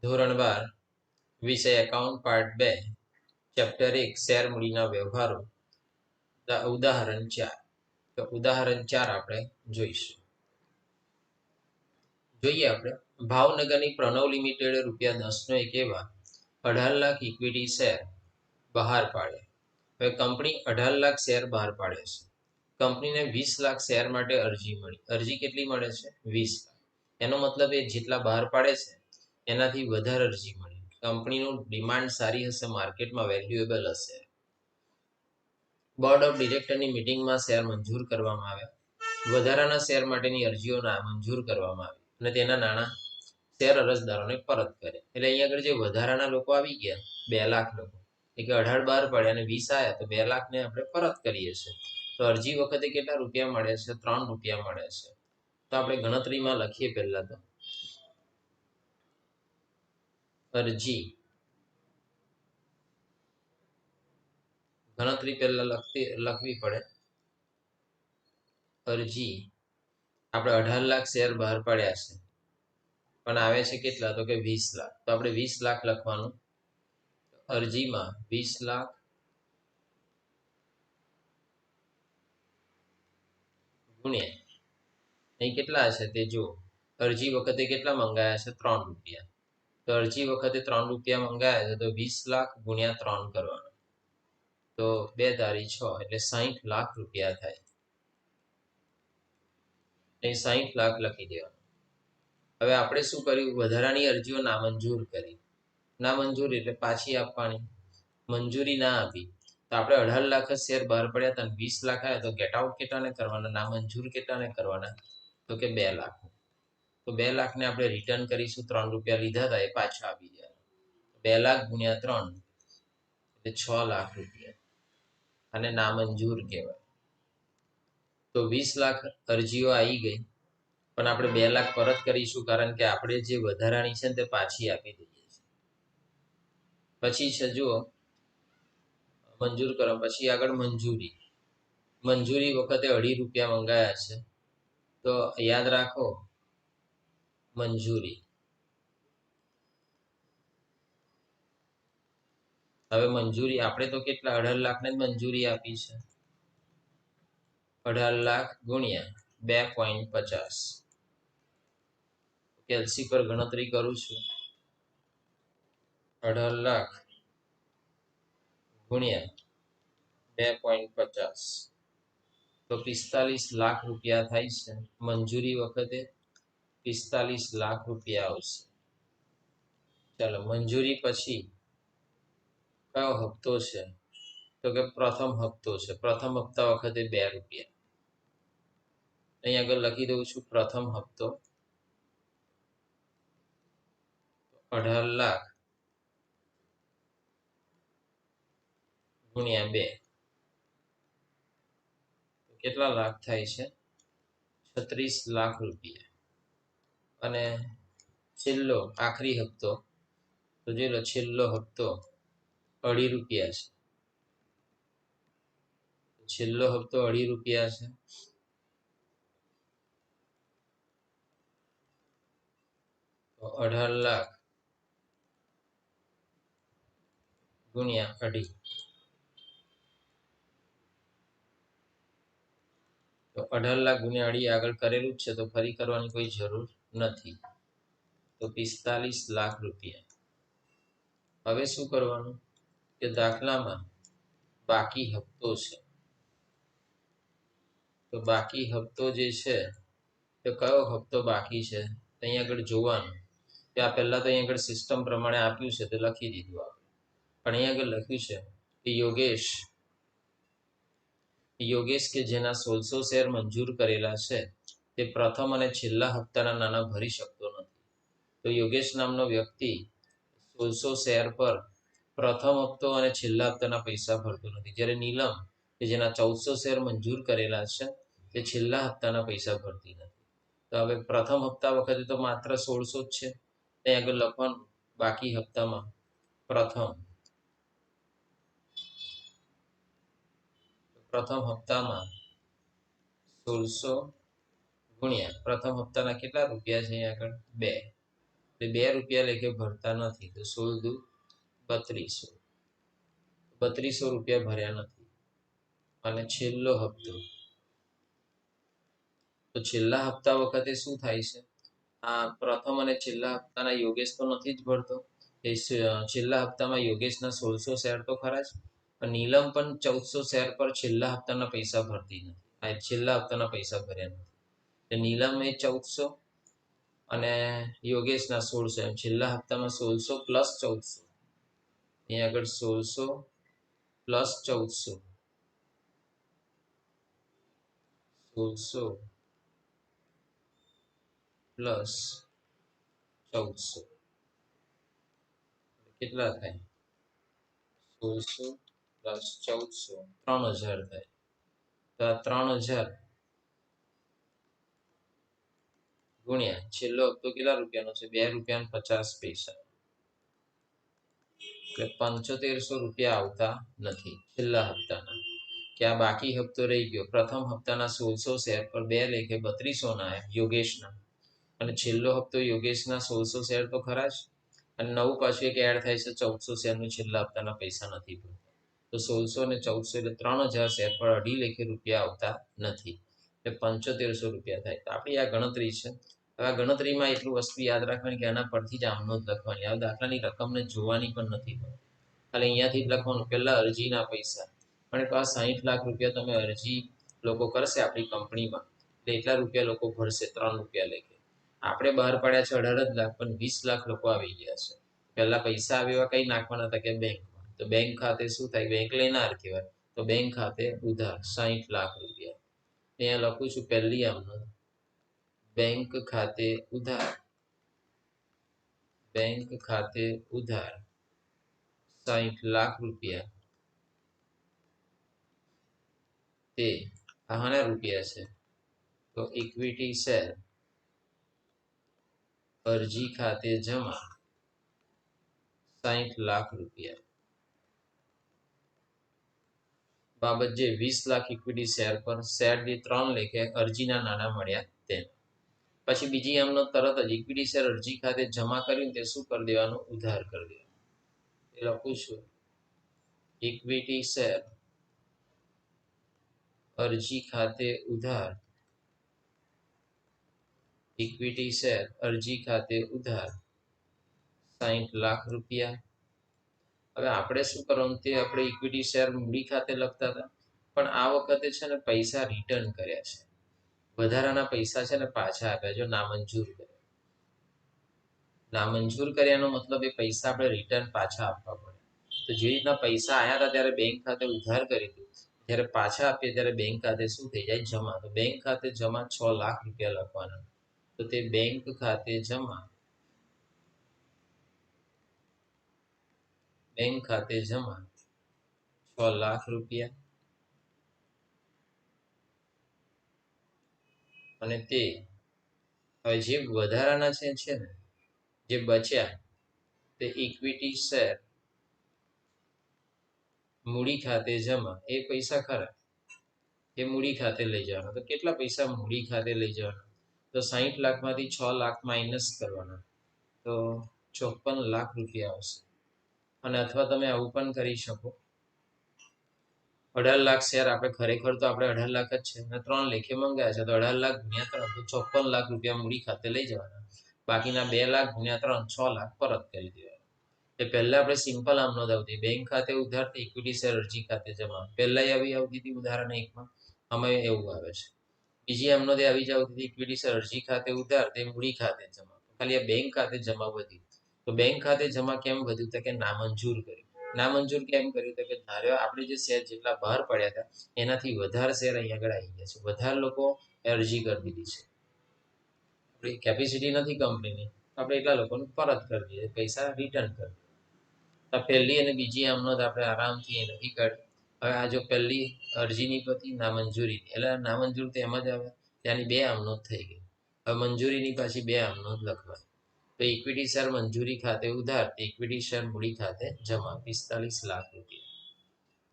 ધોરણ 12 વિષય account part 2 chapter 1 share મૂડીના વ્યવહારો ઉદાહરણ 4 તો ઉદાહરણ 4 આપણે જોઈશું. જોઈએ આપણે ભાવનગરની પ્રણવ લિમિટેડ ₹10 એક એવા 18 લાખ ઇક્વિટી શેર બહાર પાડે. હવે કંપની 18 લાખ શેર બહાર પાડે છે. કંપનીને 20 લાખ શેર માટે અરજી મળી. અરજી કેટલી મળે છે? 20 લાખ. એનો મતલબ એ જેટલા બહાર પાડે છે એનાથી વધારે અરજી મળી. કંપનીનું ડિમાન્ડ સારી હશે, માર્કેટમાં વેલ્યુએબલ હશે. બોર્ડ ઓફ ડિરેક્ટરની મિટિંગમાં શેર મંજૂર કરવામાં આવ્યા. વધારાના શેર માટેની અરજીઓ મંજૂર કરવામાં આવી અને તેના નાણાં શેર અરજદારોને પરત કરે. એટલે અહીંયા આગળ જે વધારાના લોકો આવી ગયા 2 લાખ લોકો, એ કે 18 બહાર પાડ્યા અને 20 આવ્યા તો 2 લાખને આપણે પરત કરીએ છીએ. તો અરજી વખતે કેટલા રૂપિયા મળે છે? 3 રૂપિયા મળે છે. તો આપણે ગણતરીમાં લખીએ. પહેલા તો અરજી ગણતરી પહેલા લખવી પડે. અરજી આપણે 18 લાખ શેર બહાર પાડ્યા છે પણ આવે છે કેટલા? તો કે 20 લાખ. તો આપણે 20 લાખ લખવાનું. અરજીમાં 20 લાખ ગુણ્યા અહીં કેટલા હશે તે જો. અરજી વખતે કેટલા મંગાયા છે? 3 રૂપિયા. તો અરજી વખતે 3 રૂપિયા મંગાયા છે તો 20 લાખ ગુણ્યા 3 કરવાનો. તો 2 તારી 6 એટલે 60 લાખ રૂપિયા થાય. અહીં 60 લાખ લખી દેવાનું. હવે આપણે શું કર્યું? વધારાની અરજીઓ નામંજૂર કરી. નામંજૂર એટલે પાછી આપવાની. મંજૂરી ના આપી તો આપણે 18 લાખ જ શેર બહાર પડ્યા હતા, 20 લાખ આવ્યા તો ગેટ આઉટ કેટલાને કરવાના? નામંજૂર કેટલાને કરવાના? તો કે 2 લાખ. તો 2 લાખને આપણે રિટર્ન કરીશું. 3 રૂપિયા લીધા હતા એ પાછા આપી દેવાના. 2 લાખ ગુણ્યા 3 એટલે 6 લાખ રૂપિયા. અને નામંજૂર કહેવાય. તો 20 લાખ અરજીઓ આવી ગઈ પણ આપણે 2 લાખ પરત કરીશું, કારણ કે આપણે જે વધારાની છે ને તે પાછી આપી દઈએ છીએ. પછી છે જુઓ મંજૂર કરો. પછી આગળ મંજૂરી. મંજૂરી વખતે 2.5 રૂપિયા મંગાયા છે તો યાદ રાખો મંજૂરી. હવે મંજૂરી આપણે તો કેટલા 18 લાખને જ મંજૂરી આપી છે. 18 લાખ ગુણ્યા 2.50. કેલ્સી પર ગણતરી કરું છું. 18 લાખ ગુણ્યા 2.50 તો 45 લાખ રૂપિયા થાય છે. મંજૂરી વખતે 45 લાખ રૂપિયા આવશે. ચાલો મંજૂરી પછી કયો હપ્તો છે? તો કે પ્રથમ હપ્તો છે. પ્રથમ હપ્તા વખતે 2 રૂપિયા. અહીં આગળ લખી દઉં છું પ્રથમ હપ્તો 18 લાખ ગુણ્યા 2 કેટલા લાખ થાય છે? 36 લાખ રૂપિયા. અને છેલ્લો આખરી હપ્તો તો જોઈ લો, છેલ્લો હપ્તો 2.5 રૂપિયા છે. છેલ્લો હપ્તો 2.5 રૂપિયા છે. તો 18 લાખ ગુણ્યા 2.5 તો 18 લાખ ગુણ્યા 2.5 આગળ કરેલું જ છે તો ફરી કરવાની કોઈ જરૂર નથી. તો 45 લાખ રૂપિયા. હવે શું કરવાનું કે દાખલામાં બાકી હપ્તો છે. તો બાકી હપ્તો જે છે તો કયો હપ્તો બાકી છે? અહીંયા આગળ જોવાનું કે આ પહેલા તો અહીંયા આગળ સિસ્ટમ પ્રમાણે આપ્યું છે તો લખી દીધું આપણે. પણ અહીંયા આગળ લખ્યું છે કે યોગેશ કે જેના 1600 શેર મંજૂર કરેલા છે તે પ્રથમ અને છેલ્લા હપ્તાના નાણાં ભરી શકતો નથી. તો યોગેશ નામનો વ્યક્તિ 1600 શેર પર પ્રથમ હપ્તો અને છેલ્લા હપ્તાના પૈસા ભરતો નથી. જ્યારે નીલમ કે જેના 1400 શેર મંજૂર કરેલા છે તે છેલ્લા હપ્તાના પૈસા ભરતી નથી. તો હવે પ્રથમ હપ્તા વખતે તો માત્ર 1600 જ છે. ત્યાં આગળ લખવાનું બાકી હપ્તામાં પ્રથમ હપ્તામાં 1600 ગુણ્યા પ્રથમ હપ્તાના કેટલા રૂપિયા છે? અહીંયા આગળ 2 2 રૂપિયા લેખે ભરતા નથી, તો 16 દુ 3200. 3200 રૂપિયા ભર્યા નથી. અને છેલ્લો હપ્તો, તો છેલ્લા હપ્તા વખતે શું થાય છે? આ પ્રથમ અને છેલ્લા હપ્તાના યોગેશ તો નથી જ ભરતો. છેલ્લા હપ્તામાં યોગેશના 1600 શેર તો ખરા જ, પણ નીલમ પણ 1400 શેર પર છેલ્લા હપ્તાના પૈસા ભરતી નથી. આ છેલ્લા હપ્તાના પૈસા ભર્યા નથી. એટલે નીલમ એ 1400 અને યોગેશના 1600, એમ છેલ્લા હપ્તામાં 1600 પ્લસ 1400. અહીંયા આગળ 1600 પ્લસ 1400, 1600 પ્લસ 1400 કેટલા થાય? 1600 પ્લસ 1400 3000 થાય. તો આ 3000 ગુણ્યા છેલ્લો હપ્તો કેટલા રૂપિયાનો છે? 2 રૂપિયા 50 પૈસા. એટલે 7500 રૂપિયા આવતા નથી છેલ્લા હપ્તાના. કે આ બાકી હપ્તો રહી ગયો. પ્રથમ હપ્તાના 1600 શેર પર 2 લેખે 3200 ના યોગેશના, અને છેલ્લો હપ્તો યોગેશના 1600 શેર તો ખરા જ, અને નવું પાછું એક એડ થાય છે 1400 શેરનું છેલ્લા હપ્તાના પૈસા નથી ભરતા. તો 1600 અને 1400 એટલે 3000 શેર પર 2.5 લેખે રૂપિયા આવતા નથી. એટલે 7500 રૂપિયા થાય. તો આપણી આ ગણતરી છે. હવે આ ગણતરીમાં એટલું વસ્તુ યાદ રાખવાની કે આના પરથી જ આમનો જ લખવાની. આ દાખલાની રકમને જોવાની પણ નથી. ખાલી અહીંયાથી જ લખવાનું. પહેલા અરજીના પૈસા, અને તો આ 60 લાખ રૂપિયા તમે અરજી લોકો કરશે આપણી કંપનીમાં, એટલે એટલા રૂપિયા લોકો ભરશે 3 રૂપિયા લેખે. આપણે બહાર પાડ્યા છે 18 જ લાખ, પણ 20 લાખ લોકો આવી ગયા છે. પહેલા પૈસા આવ્યા કઈ નાખવાના હતા? કે બેંકમાં. તો બેંક ખાતે શું થાય? બેંક લેનાર કહેવાય. તો બેંક ખાતે ઉધાર 60 લાખ રૂપિયા. અહીંયા લખું છું પહેલી આમનો, બેંક ખાતે ઉધાર, બેંક ખાતે ઉધાર 60 લાખ રૂપિયા. તે આના રૂપિયા છે? તો ઇક્વિટી શેર અરજી ખાતે જમા 60 લાખ રૂપિયા. બાબત જે 20 લાખ ઇક્વિટી શેર પર શેર દીઠ 3 લેખે અરજીના નાણાં મળ્યા તે. પછી બીજી આમનો તરત જ ઇક્વિટી શેર અરજી ખાતે જમા કર્યું તે શું કરી દેવાનું? ઉધાર કરી દેવાનું. એ લખું છું ઇક્વિટી શેર અરજી ખાતે ઉધાર, ઇક્વિટી શેર અરજી ખાતે ઉધાર 60 લાખ રૂપિયા. હવે આપણે શું કરવાનું? તે આપણે ઇક્વિટી શેર મૂડી ખાતે લખતા હતા, પણ આ વખતે છે ને પૈસા રિટર્ન કર્યા છે. વધારાના પૈસા છે ને પાછા આપ્યા, જો નામંજૂર કર્યા. નામંજૂર કર્યાનો મતલબ એ પૈસા આપણે રિટર્ન પાછા આપવા પડે. તો જે રીતના પૈસા આવ્યા હતા ત્યારે બેંક ખાતે ઉધાર કરી હતું, જ્યારે પાછા આપીએ ત્યારે બેંક ખાતે શું થઈ જાય? જમા. તો બેંક ખાતે જમા 6 લાખ રૂપિયા લખવાના. તો તે બેંક ખાતે જમા, બેંક ખાતે જમા 6 લાખ રૂપિયા. અને તે હવે જે વધારાના છે ને જે બચ્યા તે ઇક્વિટી શેર મૂડી ખાતે જમા, એ પૈસા ખરા એ મૂડી ખાતે લઈ જવાના. તો કેટલા પૈસા મૂડી ખાતે લઈ જવાના? તો 60 લાખમાંથી 6 લાખ માઇનસ કરવાના, તો 54 લાખ રૂપિયા આવશે. અને અથવા તમે આવું પણ કરી શકો, 18 લાખ શેર આપણે ખરેખર તો આપણે 18 લાખ જ છે અને 3 લેખે મંગાયા છે, તો 18 લાખ ગુણ્યા 3, તો 54 લાખ રૂપિયા મૂડી ખાતે લઈ જવાના. બાકીના 2 લાખ ગુણ્યા 3, 6 લાખ પરત કરી દેવાના. એ પહેલા આપણે સિમ્પલ આમ નોંધ આવતી, બેંક ખાતે ઉધાર ઇક્વિટી શેર અરજી ખાતે જમા. પહેલા આવી આવતી હતી ઉદાહરણ 1માં, આમાં એવું આવે છે. બીજી આમ નોંધ આવી જ આવતી હતી, ઇક્વિટી શેર અરજી ખાતે ઉધાર તે મૂડી ખાતે જમા. ખાલી આ બેંક ખાતે જમા વધ્યું. તો બેંક ખાતે જમા કેમ વધ્યું? તો કે નામંજૂર કર્યું. નામંજૂર કેમ કર્યું? તો કે ધાર્યો આપણે જે શેર જેટલા બહાર પડ્યા હતા એનાથી વધારે શેર અહીંયા આગળ આવી ગયા છે. વધારે લોકો અરજી કરી દીધી છે. આપણી કેપેસિટી નથી કંપનીની, આપણે એટલા લોકોને પરત કરી દઈએ, પૈસા રિટર્ન કરી દઈએ. તો પહેલી અને બીજી આમ નોંધ આપણે આરામથી લખી કાઢી. હવે આ જો પહેલી અરજીની પતી નામંજૂરી, એટલે નામંજૂર તો એમ જ આવે, ત્યાંની 2 આમ નોંધ થઈ ગઈ. હવે મંજૂરીની પાછી 2 આમ નોંધ લખવાની. તો ઇક્વિટી શેર મંજૂરી ખાતે ઉધાર, ઇક્વિટી શેર મૂડી ખાતે જમા 45 લાખ રૂપિયા.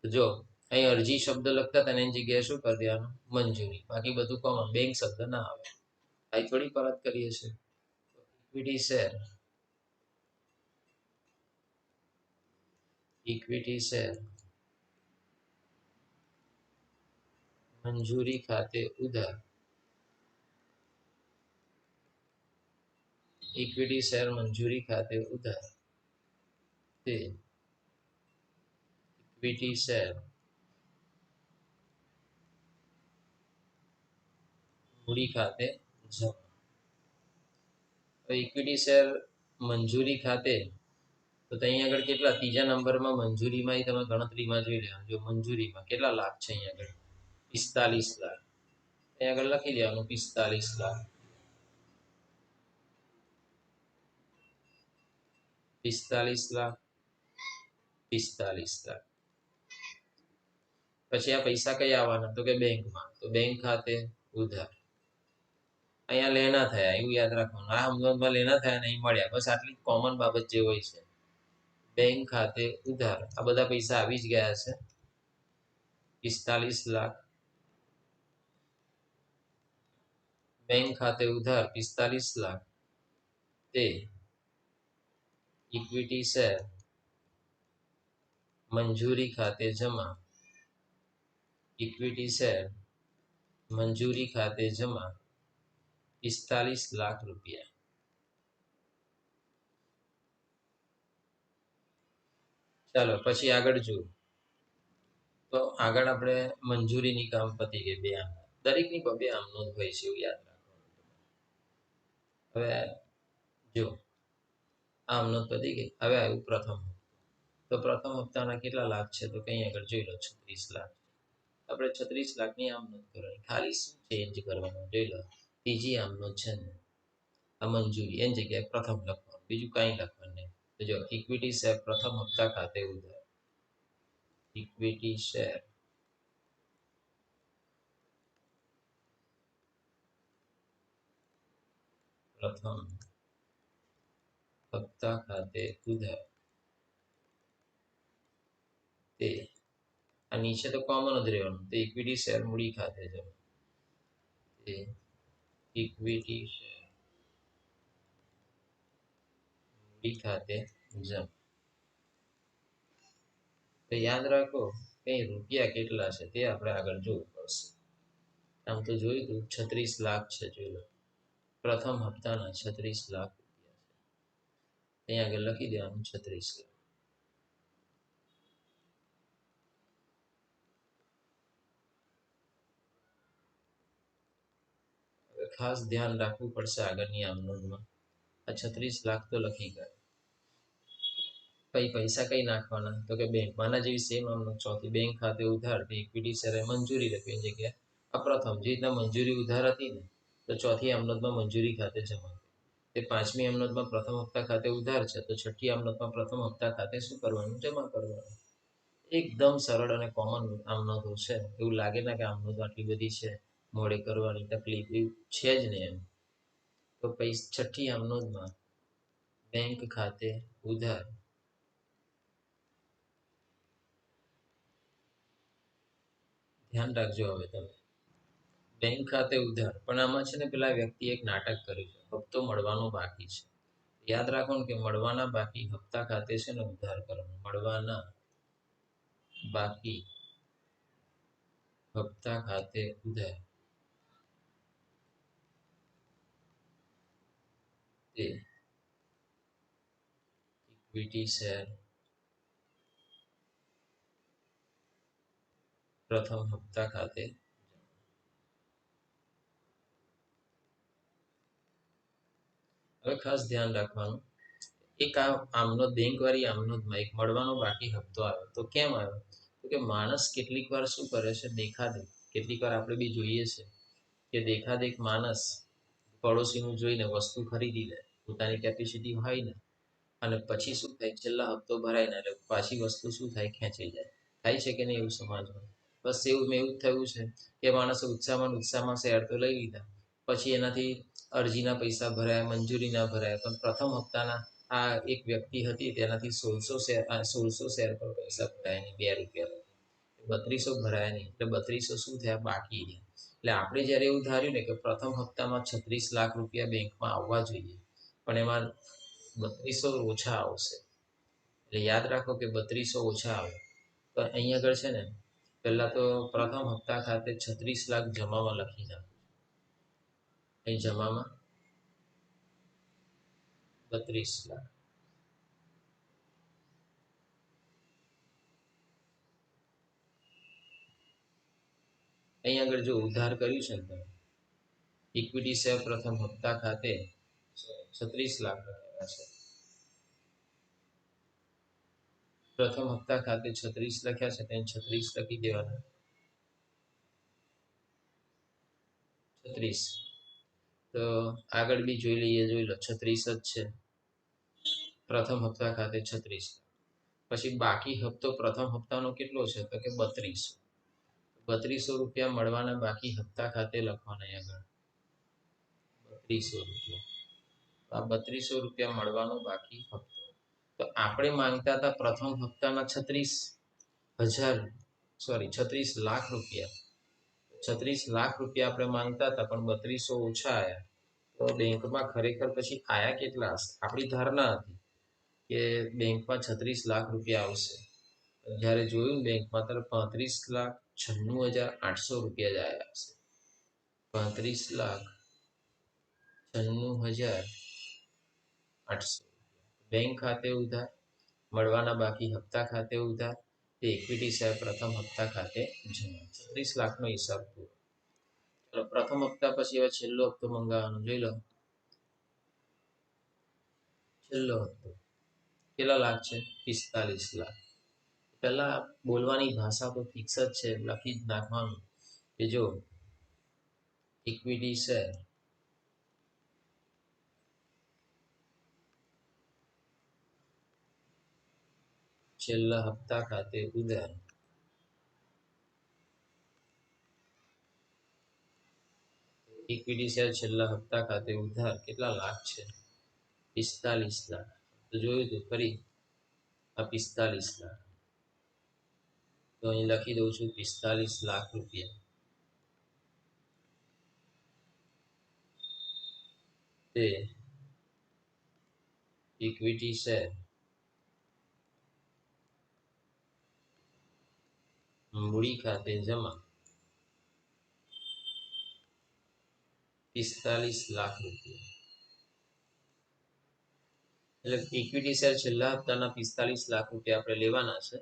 તો જો અહીં અરજી શબ્દ લખતા હતા એની જગ્યાએ શું કરી દેવાનું? મંજૂરી. બાકી બધું કોમન, બેંક શબ્દ ના આવે. અહીં થોડી પરત કરીએ છીએ. ઇક્વિટી શેર ઇક્વિટી શેર મંજૂરી ખાતે ઉધાર, ઇક્વિટી શેર મંજૂરી ખાતે ઉધાર, તે ઇક્વિટી શેર મૂડી ખાતે જમા. ઇક્વિટી શેર મંજૂરી ખાતે, તો અહીંયા આગળ કેટલા, ત્રીજા નંબરમાં મંજૂરીમાં તમે ગણતરીમાં જોઈ લેવાનું. જો મંજૂરીમાં કેટલા લાખ છે અહીંયા આગળ 45 લાખ, અહીંયા આગળ લખી દેવાનું 45 લાખ, 45 લાખ, 45 લાખ. પછી આ પૈસા કઈ આવવાના, તો કે બેંકમાં, તો બેંક ખાતે ઉધાર. અહીંયા લેના થયા એવું યાદ રાખવાનું. આ સમજણમાં લેના થયા નહીં મળ્યા, બસ આટલી કોમન બાબત જે હોય છે. બેંક ખાતે ઉધાર, આ બધા પૈસા આવી જ ગયા છે 45 લાખ. બેંક ખાતે ઉધાર 45 લાખ, તે ઇક્વિટી શેર મંજૂરી ખાતે જમા, ઇક્વિટી શેર મંજૂરી ખાતે જમા 45 લાખ રૂપિયા. ચાલો પછી આગળ જુઓ. તો આગળ આપણે મંજૂરીની કામ પતી ગઈ, બે આમ, દરેકની બે આમનો જ હોય છે એવું યાદ રાખવાનું. હવે જો આમનો પતી ગઈ, હવે આવ્યું પ્રથમ. તો પ્રથમ હપ્તાના કેટલા લાખ છે, તો કઈ આગળ જોઈ લો 36 લાખ. આપણે 36 લાખની આમનો કરવાની, ખાલી શું ચેન્જ કરવાનું જોઈ લો. ત્રીજી આમનો છે ને આ મંજૂરી, એની જગ્યાએ પ્રથમ લખવાનું, બીજું કાંઈ લખવાનું નહીં. તો જો ઇક્વિટી શેર પ્રથમ હપ્તા ખાતે ઉધાર, ઇક્વિટી શેર પ્રથમ હપ્તા ખાતે ઉધાર, તે આ નીચે તો કોમન જ રહેવાનું, તો ઇક્વિટી શેર મૂડી ખાતે જમા, તે ઇક્વિટી શેર મૂડી ખાતે જમા. તો યાદ રાખો કઈ રૂપિયા કેટલા છે તે આપણે આગળ જોવું પડશે. આમ તો જોયું તું 36 લાખ છે, જોઈ લો પ્રથમ હપ્તાના 36 લાખ રૂપિયા છે, અહીંયા આગળ લખી દેવાનું 36 લાખ. ખાસ ધ્યાન રાખવું પડશે આગળની આમનોંધમાં. આ 36 લાખ તો લખી ગયા, પછી પૈસા કઈ નાખવાના, તો કે બેંકમાંના જેવી સેમ આમનો ચોથી, બેંક ખાતે ઉધાર, ઇક્વિટી શેર મંજૂરી લખી જગ્યાએ આ પ્રથમ, જે રીતના મંજૂરી ઉધાર હતી ને, તો ચોથી આમનોંધમાં મંજૂરી ખાતે જમા. તે પાંચમી આમનોંધમાં પ્રથમ હપ્તા ખાતે ઉધાર છે, તો છઠ્ઠી આમનોંધમાં પ્રથમ હપ્તા ખાતે શું કરવાનું, જમા કરવાનું. એકદમ સરળ અને કોમન આમનોંધો છે. એવું લાગે ના કે આમનોંધો આટલી બધી છે, મોડે કરવાની તકલીફ એવું છે જ નહીં એમ. તો છઠ્ઠી આમનોંધમાં બેંક ખાતે ઉધાર, ધ્યાન રાખજો. હવે તમે બેંક ખાતે ઉધાર, પણ આમાં છે ને પેલા વ્યક્તિ એક નાટક કર્યું છે, હપ્તો મળવાનો બાકી છે. યાદ રાખો ને કે મળવાના બાકી હપ્તા ખાતે છે ને ઉધાર કરવાનો, મળવાના બાકી હપ્તા ખાતે ઉધાર, તે ઇક્વિટી શેર પ્રથમ હપ્તા ખાતે. હવે ખાસ ધ્યાન રાખવાનું, એક આમનો બેંક વાળી આમનોંધમાં એક મળવાનો બાકી હપ્તો આવ્યો, તો કેમ આવ્યો, તો કે માણસ કેટલીક વાર શું કરે છે, દેખાદેખ, કેટલીક વાર આપણે બી જોઈએ છે કે દેખાદેખ માણસ પડોશીનું જોઈને વસ્તુ ખરીદી લે, પોતાની કેપેસિટી હોય ને, અને પછી શું થાય, છેલ્લા હપ્તો ભરાય ને એટલે પાછી વસ્તુ શું થાય, ખેંચાઈ જાય. થાય છે કે નહીં એવું સમાજમાં? બસ એવું મેં એવું જ થયું છે કે માણસે ઉત્સાહમાં શેર તો લઈ લીધા, પછી એનાથી અરજીના પૈસા ભરાયા, મંજૂરી ના ભરાયા, પણ પ્રથમ હપ્તાના આ એક વ્યક્તિ હતી તેનાથી 1600 શેર પર પૈસા ભરાયા નહીં, 2 રૂપિયા, 3200 ભરાયા નહીં, એટલે 3200 શું થયા, બાકી રહ્યા. એટલે આપણે જયારે એવું ધાર્યું ને કે પ્રથમ હપ્તામાં 36 લાખ રૂપિયા બેંકમાં આવવા જોઈએ, પણ એમાં 3200 ઓછા આવશે, એટલે યાદ રાખો કે 3200 ઓછા આવે તો અહીં આગળ છે ને પહેલા તો પ્રથમ હપ્તા ખાતે 36 લાખ જમામાં લખી નાખો. અહીં જમામાં 32 લાખ. અહીં આગળ જો ઉધાર કર્યું છે ને તમે ઇક્વિટી શેર પ્રથમ હપ્તા ખાતે 36 લાખ લખેલા છે. પ્રથમ હપ્તા ખાતે 36 લખ્યા છે ત્યાં 36 લખી દેવાના. 36 તો આગળ બી જોઈ લઈએ, જોઈ લો 36 જ છે પ્રથમ હપ્તા ખાતે 36. પછી બાકી હપ્તો પ્રથમ હપ્તાનો કેટલો છે તો કે 3200. 3200 રૂપિયા મળવાના બાકી હપ્તા ખાતે લખવાના આગળ 3200 રૂપિયા. આ 3200 રૂપિયા મળવાનો બાકી હપ્તો. તો આપણે માંગતા હતા પ્રથમ હપ્તાના 36 લાખ રૂપિયા. 36 લાખ રૂપિયા આપણે માંગતા હતા પણ 3200 ઓછા આવ્યા. તો બેંકમાં ખરેખર પછી આયા કેટલા હશે? આપણી ધારણા હતી કે બેંકમાં 36 લાખ રૂપિયા આવશે. જ્યારે જોયું બેંકમાં ત્યારે 35,96,800 રૂપિયા જ આવ્યા હશે. 35,96,800. બેંક ખાતે ઉધાર, મળવાના બાકી હપ્તા ખાતે ઉધાર, તે ઇક્વિટી શેર પ્રથમ હપ્તા ખાતે જમા. 36 લાખનો હિસાબ પૂરો. ચલો પ્રથમ હપ્તા પછી હવે છેલ્લો હપ્તો મંગાવવાનો જોઈ લો. છેલ્લો હપ્તો કેટલા લાખ છે? 45 લાખ. પહેલા બોલવાની ભાષા તો ફિક્સ જ છે, લખી જ નાખવાનું કે જો ઇક્વિટી શેર છેલ્લા હપ્તા ખાતે ઉધાર. ઇક્વિટી શેર છેલ્લા હપ્તા ખાતે ઉધાર કેટલા લાખ છે? 45 લાખ. તો જોયું તું ફરી આ 45 લાખ. તો અહીં લખી દઉં છું 45 લાખ રૂપિયા. તે ઇક્વિટી શેર મૂડી ખાતે જમા 45 લાખ રૂપિયા. એટલે ઇક્વિટી શેર છેલ્લા હપ્તાના 45 લાખ રૂપિયા આપણે લેવાના છે.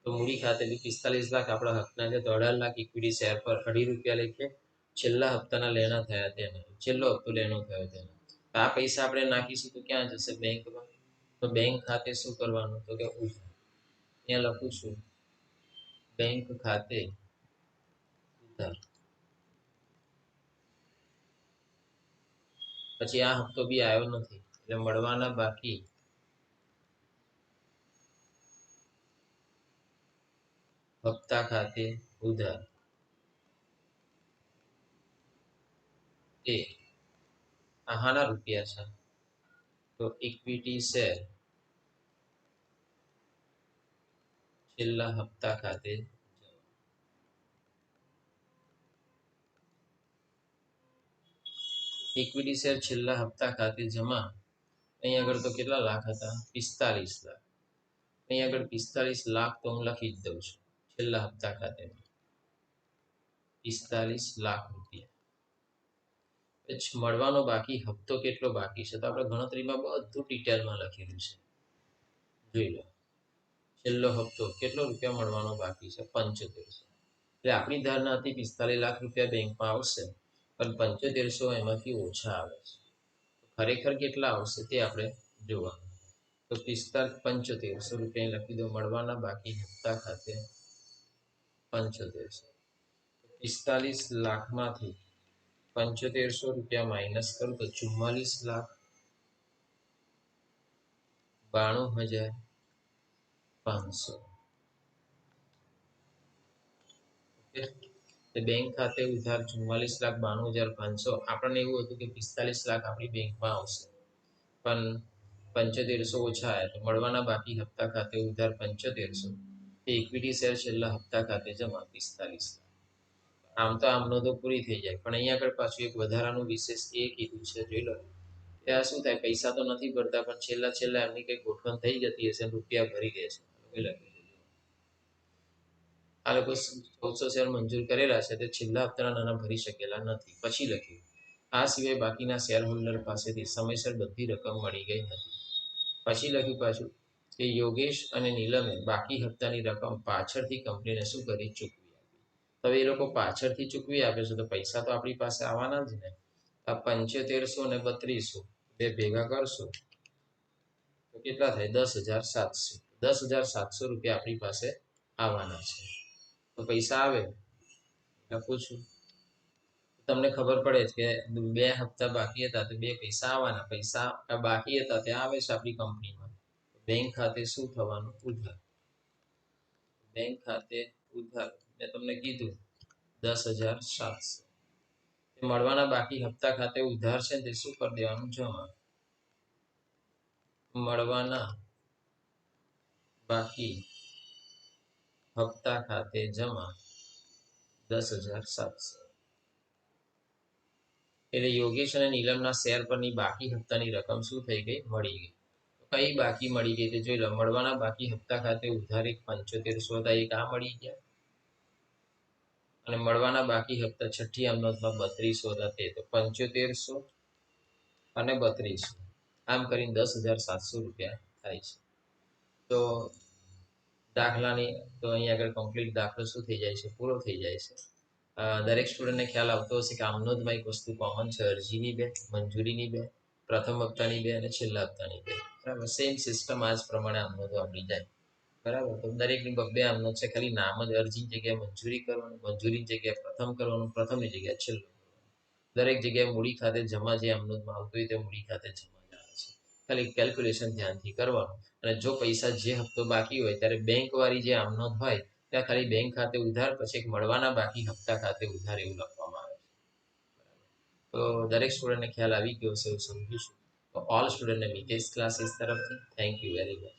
તો મૂડી ખાતે બી 45 લાખ આપણા હકના છે તો 18 લાખ ઇક્વિટી શેર પર 2.5 રૂપિયા લેખે છેલ્લા હપ્તાના લેણા થયા તેના, છેલ્લો હપ્તો લેણો થયો તેના. આ પૈસા આપણે નાખીશું તો ક્યાં જશે? બેંકમાં. તો બેંક ખાતે શું કરવાનું તો કે અહીંયા લખું છું બેંક ખાતે ઉધાર. પછી આ હપ્તો બી આવ્યો નથી એટલે મળવાના બાકી હપ્તા ખાતે ઉધાર. એ આના રૂપિયા છે તો ઇક્વિટી શેર છેલ્લા હપ્તા ખાતે ઇક્વિટી શેર છેલ્લા હપ્તા ખાતે જમા. અહીં આગળ તો કેટલા લાખ હતા? 45 લાખ. અહીં આગળ 45 લાખ તો હું લખી જ દઉં છું છેલ્લા હપ્તા ખાતે 45 લાખ રૂપિયા. મળવાનો બાકી હપ્તો કેટલો બાકી છે તો આપણે ગણતરીમાં બધું ડિટેલમાં લખેલું છે. જોઈ લો છેલ્લો હપ્તો કેટલો રૂપિયા મળવાનો બાકી છે? 7500. એટલે આપણી ધારણા હતી 45 લાખ રૂપિયા બેંકમાં આવશે પણ 7500 એમાંથી ઓછા આવે છે. ખરેખર કેટલા આવશે તે આપણે જોવાનું. તો 7500 રૂપિયા લખી દો. મળવાના બાકી હપ્તા ખાતે 7500. 45 લાખમાંથી 7500 રૂપિયા માઇનસ કરું તો 44,92,500. બેંક ખાતે ઉધાર 44,92,500. આપણને એવું હતું કે 45 લાખ આપણી બેંકમાં આવશે પણ 7500 ઓછા આવ્યા તો મળવાના બાકી હપ્તા ખાતે ઉધાર 7500. તે ઇક્વિટી શેર છેલ્લા હપ્તા ખાતે જમા 45 લાખ. આમ તો આમનો તો પૂરી થઈ જાય પણ અહીંયા આગળ પાછું એક વધારાનું વિશેષ એ કીધું છે જોઈ લો ત્યાં શું થાય, પૈસા તો નથી ભરતા પણ છેલ્લા એમની કઈ ગોઠવણ થઈ જતી હશે, રૂપિયા ભરી દે છે. આ લોકો 1400 શેર મંજૂર કરેલા છે તે છેલ્લા હપ્તાના નાણાં ભરી શકેલા નથી. પછી લખ્યું, આ સિવાય બાકીના શેર હોલ્ડર પાસેથી સમયસર બધી રકમ મળી ગઈ હતી. પછી લખ્યું પાછું કે યોગેશ અને નીલમે બાકી હપ્તાની રકમ પાછળથી કંપનીને શું કરી, ચૂકવી આપી. હવે એ લોકો પાછળથી ચૂકવી આપે છે તો પૈસા તો આપણી પાસે આવવાના જ ને. આ 7500 અને 3200 બે ભેગા કરશો તો કેટલા થાય, 10,700. 10,700 રૂપિયા આપણી પાસે આવવાના છે. તો પૈસા આવે લખું છું, તમને ખબર પડે કે 2 હપ્તા બાકી હતા તો 2 પૈસા આવવાના. પૈસા બાકી હતા ત્યાં આવે છે આપણી કંપનીમાં. બેંક ખાતે શું થવાનું, ઉધાર. બેંક ખાતે ઉધાર મેં તમને કીધું 10,700. મળવાના બાકી હપ્તા ખાતે ઉધાર છે તે શું કરી દેવાનું, જમા. મળવાના બાકી હપ્તા ખાતે જમા 10,700. એટલે યોગેશ અને નીલમના શેર પરની બાકી હપ્તાની રકમ શું થઈ ગઈ, મળી ગઈ. કઈ બાકી મળી ગઈ તે જોઈ લો. મળવાના બાકી હપ્તા ખાતે ઉધાર 7500 હતા, એક આ મળી ગયા. અને મળવાના બાકી હપ્તા છઠ્ઠી અમદાવાદમાં 3200 હતા તે તો 7500 અને 3200 આમ કરીને 10,700 રૂપિયા થાય છે. તો દાખલાની તો અહીંયા આગળ કમ્પ્લીટ દાખલો શું થઈ જાય છે, પૂરો થઈ જાય છે. દરેક સ્ટુડન્ટને ખ્યાલ આવતો હશે કે આમનોંધમાં એક વસ્તુ કોમન છે, અરજીની 2, મંજૂરીની 2, પ્રથમ હપ્તાની 2 અને છેલ્લા હપ્તાની 2. બરાબર, સેમ સિસ્ટમ આ જ પ્રમાણે આમનોંધો આપણી જાય. બરાબર, તો દરેકની 2 આમનોંધ છે, ખાલી નામ જ અરજીની જગ્યાએ મંજૂરી કરવાનું, મંજૂરીની જગ્યાએ પ્રથમ કરવાનું, પ્રથમની જગ્યાએ છેલ્લું. દરેક જગ્યાએ મૂડી ખાતે જમા જે આમનોંધમાં આવતું હોય તે મૂડી ખાતે જમા જ આવે છે. ખાલી કેલ્ક્યુલેશન ધ્યાનથી કરવાનું. અને જો પૈસા જે હપ્તો બાકી હોય ત્યારે બેંક વાળી જે આમનોંધ હોય ત્યાં ખાલી બેંક ખાતે ઉધાર, પછી એક મળવાના બાકી હપ્તા ખાતે ઉધાર એવું લખવામાં આવે છે. તો દરેક સ્ટુડન્ટને ખ્યાલ આવી ગયો હશે એવું સમજુ છું. તો ઓલ સ્ટુડન્ટને મિતેશ ક્લાસીસ તરફથી થેન્ક યુ વેરી મચ.